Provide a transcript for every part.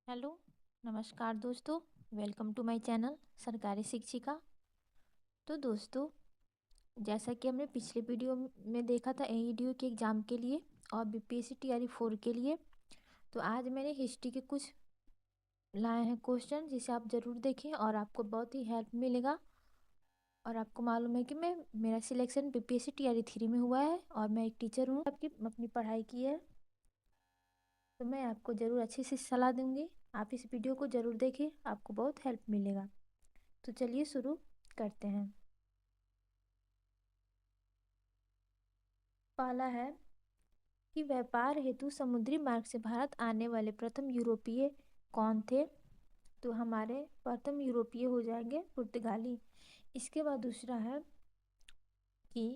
Hello, नमस्कार दोस्तों। Welcome to my channel सरकारी शिक्षिका। तो दोस्तों, जैसा कि हमने पिछले वीडियो में देखा था एईडीओ के एग्ज़ाम के लिए और बीपीएससी टीआरई 4 के लिए, तो आज मैंने हिस्ट्री के कुछ लाए हैं क्वेश्चन, जिसे आप ज़रूर देखें और आपको बहुत ही हेल्प मिलेगा। और आपको मालूम है कि मेरा सिलेक्शन बीपीएससी टीआरई 3 में हुआ है और मैं एक टीचर हूँ, आपकी अपनी पढ़ाई की है, तो मैं आपको ज़रूर अच्छी सी सलाह दूँगी। आप इस वीडियो को ज़रूर देखें, आपको बहुत हेल्प मिलेगा। तो चलिए शुरू करते हैं। पहला है कि व्यापार हेतु समुद्री मार्ग से भारत आने वाले प्रथम यूरोपीय कौन थे। तो हमारे प्रथम यूरोपीय हो जाएंगे पुर्तगाली। इसके बाद दूसरा है कि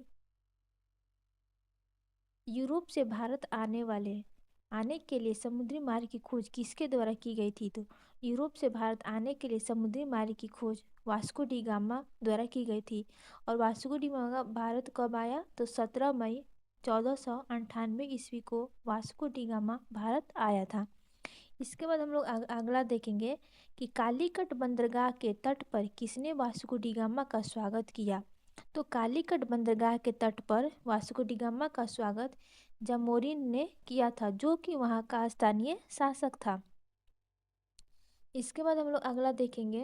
यूरोप से भारत आने के लिए समुद्री मार्ग की खोज किसके द्वारा की गई थी। तो यूरोप से भारत आने के लिए समुद्री मार्ग की खोज वास्को डी गामा द्वारा की गई थी। और वास्को डी गामा भारत कब आया। तो 17 मई 1498 ईस्वी को वास्को डी गामा भारत आया था। इसके बाद हम लोग अगला देखेंगे कि कालीकट बंदरगाह के तट पर किसने वास्को डी गामा का स्वागत किया। तो कालीकट बंदरगाह के तट पर वास्को डी गामा का स्वागत जामोरिन ने किया था, जो कि वहाँ का स्थानीय शासक था। इसके बाद हम लोग अगला देखेंगे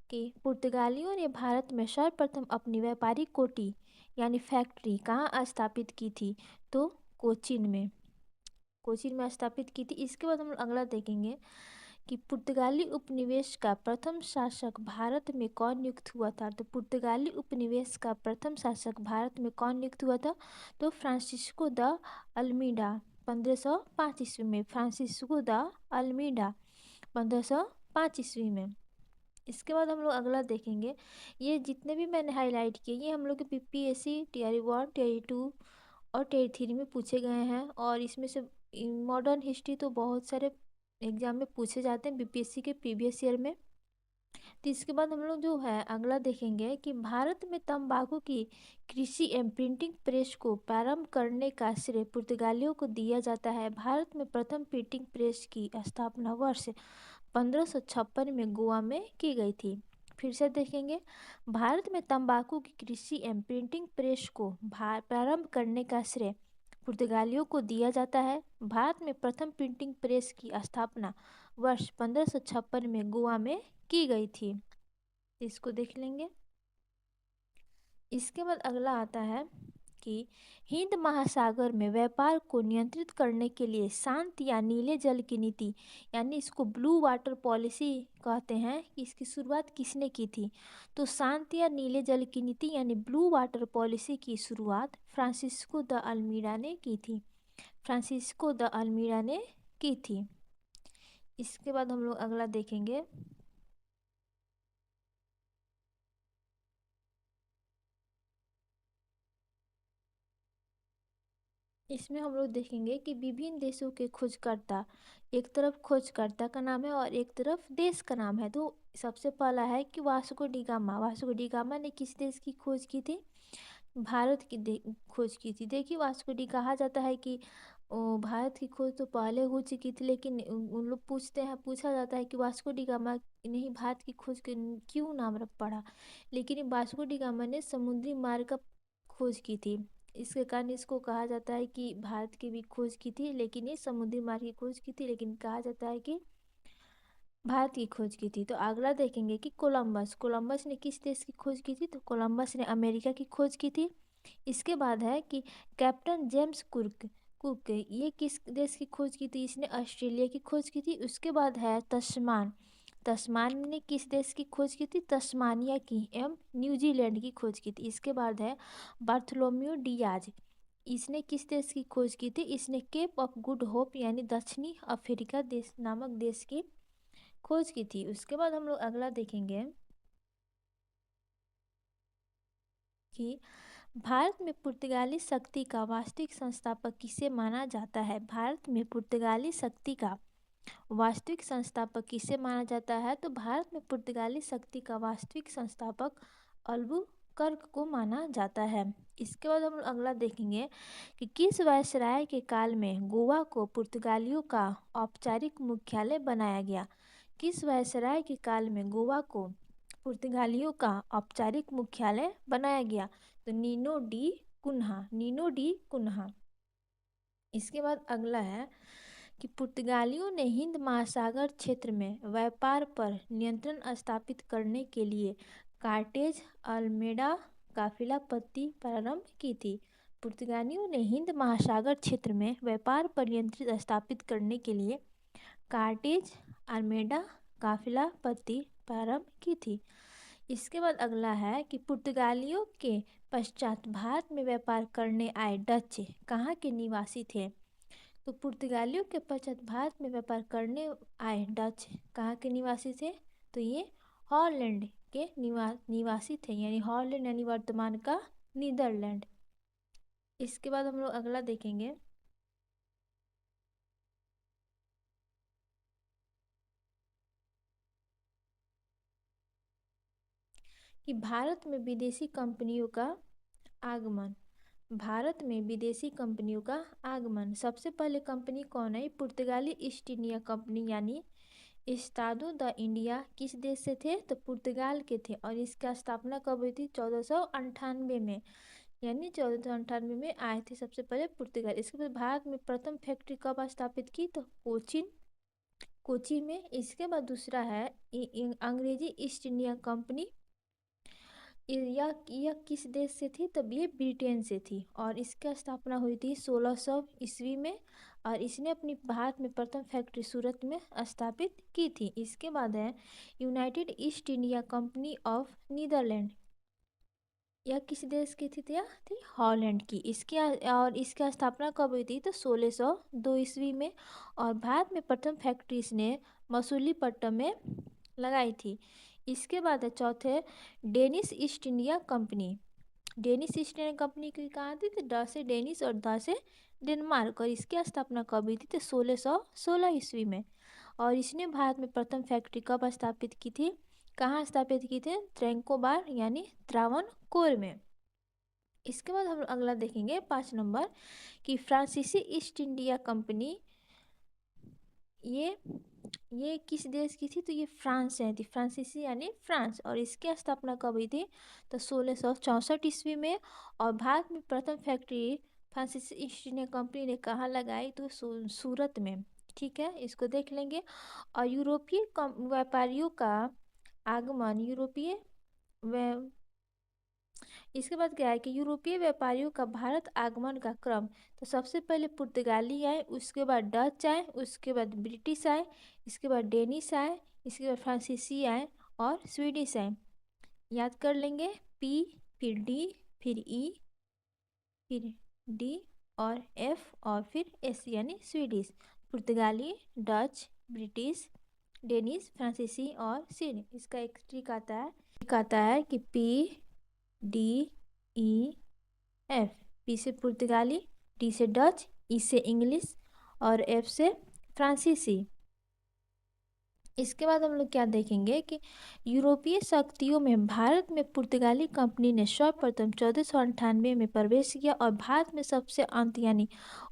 कि पुर्तगालियों ने भारत में सर्वप्रथम अपनी व्यापारिक कोठी यानी फैक्ट्री कहाँ स्थापित की थी। तो कोचीन में स्थापित की थी। इसके बाद हम लोग अगला देखेंगे कि पुर्तगाली उपनिवेश का प्रथम शासक भारत में कौन नियुक्त हुआ था। तो पुर्तगाली उपनिवेश का प्रथम शासक भारत में कौन नियुक्त हुआ था। तो फ्रांसिस्को द अल्मीडा 1505 ईस्वी में। फ्रांसिस्को द अल्मीडा 1505 ईस्वी में। इसके बाद हम लोग अगला देखेंगे, ये जितने भी मैंने हाईलाइट किए ये हम लोग के पीपीएससी टीआरई 1 टीआरई 2 और टीआरई 3 में पूछे गए हैं। और इसमें से मॉडर्न हिस्ट्री तो बहुत सारे एग्जाम में पूछे जाते हैं बीपीएससी के प्रीवियस ईयर में। तो इसके बाद हम लोग जो है अगला देखेंगे कि भारत में तंबाकू की कृषि एवं प्रिंटिंग प्रेस को प्रारंभ करने का श्रेय पुर्तगालियों को दिया जाता है। भारत में प्रथम प्रिंटिंग प्रेस की स्थापना वर्ष 1556 में गोवा में की गई थी। फिर से देखेंगे, भारत में तंबाकू की कृषि एवं प्रिंटिंग प्रेस को प्रारंभ करने का श्रेय पुर्तगालियों को दिया जाता है। भारत में प्रथम प्रिंटिंग प्रेस की स्थापना वर्ष 1556 में गोवा में की गई थी। इसको देख लेंगे। इसके बाद अगला आता है कि हिंद महासागर में व्यापार को नियंत्रित करने के लिए शांत या नीले जल की नीति यानी इसको ब्लू वाटर पॉलिसी कहते हैं, कि इसकी शुरुआत किसने की थी। तो शांत या नीले जल की नीति यानी ब्लू वाटर पॉलिसी की शुरुआत फ्रांसिस्को द अल्मीडा ने की थी। फ्रांसिस्को द अल्मीडा ने की थी। इसके बाद हम लोग अगला देखेंगे, इसमें हम लोग देखेंगे कि विभिन्न देशों के खोजकर्ता, एक तरफ खोजकर्ता का नाम है और एक तरफ देश का नाम है। तो सबसे पहला है कि Vasco D gamma. Vasco D gamma ने किस देश की खोज की थी। भारत की खोज की थी। देखिए, वास्को डी कहा जाता है कि भारत की खोज तो पहले हो चुकी थी, लेकिन उन लोग पूछा जाता है कि वास्को डी गामा ने ही भारत की खोज के क्यों नाम रख पड़ा। लेकिन वास्को डी गामा ने समुद्री मार्ग का खोज की थी, इसके कारण इसको कहा जाता है कि भारत की भी खोज की थी, लेकिन ये समुद्री मार्ग की खोज की थी, लेकिन कहा जाता है कि भारत की खोज की थी। तो अगला देखेंगे कि कोलंबस ने किस देश की खोज की थी। तो कोलंबस ने अमेरिका की खोज की थी। इसके बाद है कि कैप्टन जेम्स कुक कुक ये किस देश की खोज की थी। इसने ऑस्ट्रेलिया की खोज की थी। उसके बाद है तस्मान ने किस देश की खोज की थी। तस्मानिया की एवं न्यूजीलैंड की खोज की थी। इसके बाद है बार्थोलोम्यू डियाज, इसने किस देश की खोज की थी। इसने केप ऑफ गुड होप यानी दक्षिणी अफ्रीका देश नामक देश की खोज की थी। उसके बाद हम लोग अगला देखेंगे कि भारत में पुर्तगाली शक्ति का वास्तविक संस्थापक किसे माना जाता है। भारत में पुर्तगाली शक्ति का वास्तविक संस्थापक किसे माना जाता है। तो भारत में पुर्तगाली शक्ति का वास्तविक संस्थापक कर्क को माना जाता है। इसके बाद हम लोग अगला देखेंगे कि किस वायसराय के काल में गोवा को पुर्तगालियों का औपचारिक मुख्यालय बनाया गया। किस वायसराय के काल में गोवा को पुर्तगालियों का औपचारिक मुख्यालय बनाया गया? तो नीनो डी कुन्हा। इसके बाद अगला है कि पुर्तगालियों ने हिंद महासागर क्षेत्र में व्यापार पर नियंत्रण स्थापित करने के लिए कार्टेज अल्मेडा काफिला पत्ती प्रारंभ की थी। पुर्तगालियों ने हिंद महासागर क्षेत्र में व्यापार पर नियंत्रण स्थापित करने के लिए कार्टेज अल्मेडा काफिला पत्ती प्रारंभ की थी। इसके बाद अगला है कि पुर्तगालियों के पश्चात भारत में व्यापार करने आए डच कहाँ के निवासी थे? तो पुर्तगालियों के पश्चात भारत में व्यापार करने आए डच कहाँ के निवासी थे? तो ये हॉलैंड के निवासी थे, यानी हॉलैंड यानी वर्तमान का नीदरलैंड। इसके बाद हम लोग अगला देखेंगे कि भारत में विदेशी कंपनियों का आगमन। भारत में विदेशी कंपनियों का आगमन। सबसे पहले कंपनी कौन है? पुर्तगाली ईस्ट इंडिया कंपनी यानी इस्तादो द इंडिया किस देश से थे? तो पुर्तगाल के थे। और इसका स्थापना कब हुई थी? 1498 में, यानी 1498 में आए थे सबसे पहले पुर्तगाल। इसके बाद भारत में प्रथम फैक्ट्री कब स्थापित की? तो कोची में। इसके बाद दूसरा है अंग्रेजी ईस्ट इंडिया कंपनी। यह किस देश से थी? तब ये ब्रिटेन से थी और इसकी स्थापना हुई थी 1600 ईस्वी में और इसने अपनी भारत में प्रथम फैक्ट्री सूरत में स्थापित की थी। इसके बाद है United East India Company of Netherland. यह किस देश की थी? यह थी हॉलैंड की। इसकी स्थापना कब हुई थी? तो 1602 ईस्वी में और भारत में प्रथम फैक्ट्री इसने मसूलीपट्टनम में लगाई थी। इसके बाद है चौथे Danish east India company. Danish east India company की कहाँ थी? तो ड से डेनिश और द से डेनमार्क। और इसकी स्थापना कब हुई थी? तो 1616 ईस्वी में और इसने भारत में प्रथम फैक्ट्री कब स्थापित की थी? कहाँ स्थापित की थी? त्रैंकोबार यानी त्रावणकोर में। इसके बाद हम अगला देखेंगे 5 नंबर कि फ्रांसीसी ईस्ट इंडिया कंपनी ये किस देश की थी? तो ये फ्रांस से थी। फ्रांसीसी यानी फ्रांस। और इसकी स्थापना कब हुई थी? तो 1664 ईस्वी में और भारत में प्रथम फैक्ट्री फ्रांसीसी ईस्ट इंडिया कंपनी ने कहाँ लगाई? तो सूरत में। ठीक है, इसको देख लेंगे। और यूरोपीय व्यापारियों का आगमन। इसके बाद क्या है कि यूरोपीय व्यापारियों का भारत आगमन का क्रम। तो सबसे पहले पुर्तगाली आए, उसके बाद डच आए, उसके बाद ब्रिटिश आए, इसके बाद डेनिश आए, इसके बाद फ्रांसीसी आए और स्वीडिश आए। याद कर लेंगे, पी फिर डी फिर ई फिर डी और एफ और फिर एस यानी स्वीडिश। पुर्तगाली, डच, ब्रिटिश, डेनिश, फ्रांसीसी और स्वीडिश। इसका एक ट्रिक आता है कि P D E F. P से पुर्तगाली, डी से डच, ई से इंग्लिश और एफ से फ्रांसीसी। इसके बाद हम लोग क्या देखेंगे कि यूरोपीय शक्तियों में भारत में पुर्तगाली कंपनी ने सर्वप्रथम 1498 में प्रवेश किया और भारत में सबसे अंत यानी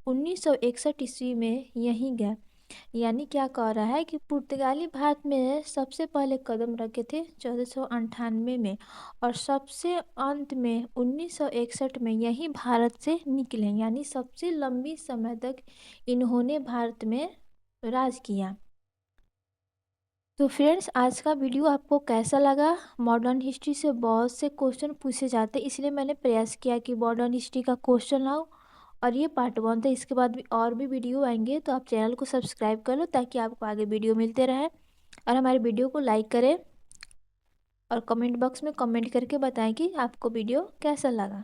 1961 ईस्वी में यहीं गया। यानी क्या कह रहा है कि पुर्तगाली भारत में सबसे पहले कदम रखे थे 1498 में और सबसे अंत में 1961 में यही भारत से निकले। यानी सबसे लंबी समय तक इन्होंने भारत में राज किया। तो फ्रेंड्स, आज का वीडियो आपको कैसा लगा? मॉडर्न हिस्ट्री से बहुत से क्वेश्चन पूछे जाते, इसलिए मैंने प्रयास किया कि मॉडर्न हिस्ट्री का क्वेश्चन लाऊं। और ये पार्ट 1 था। इसके बाद भी और भी वीडियो आएंगे, तो आप चैनल को सब्सक्राइब कर लो ताकि आपको आगे वीडियो मिलते रहे। और हमारे वीडियो को लाइक करें और कमेंट बॉक्स में कमेंट करके बताएं कि आपको वीडियो कैसा लगा।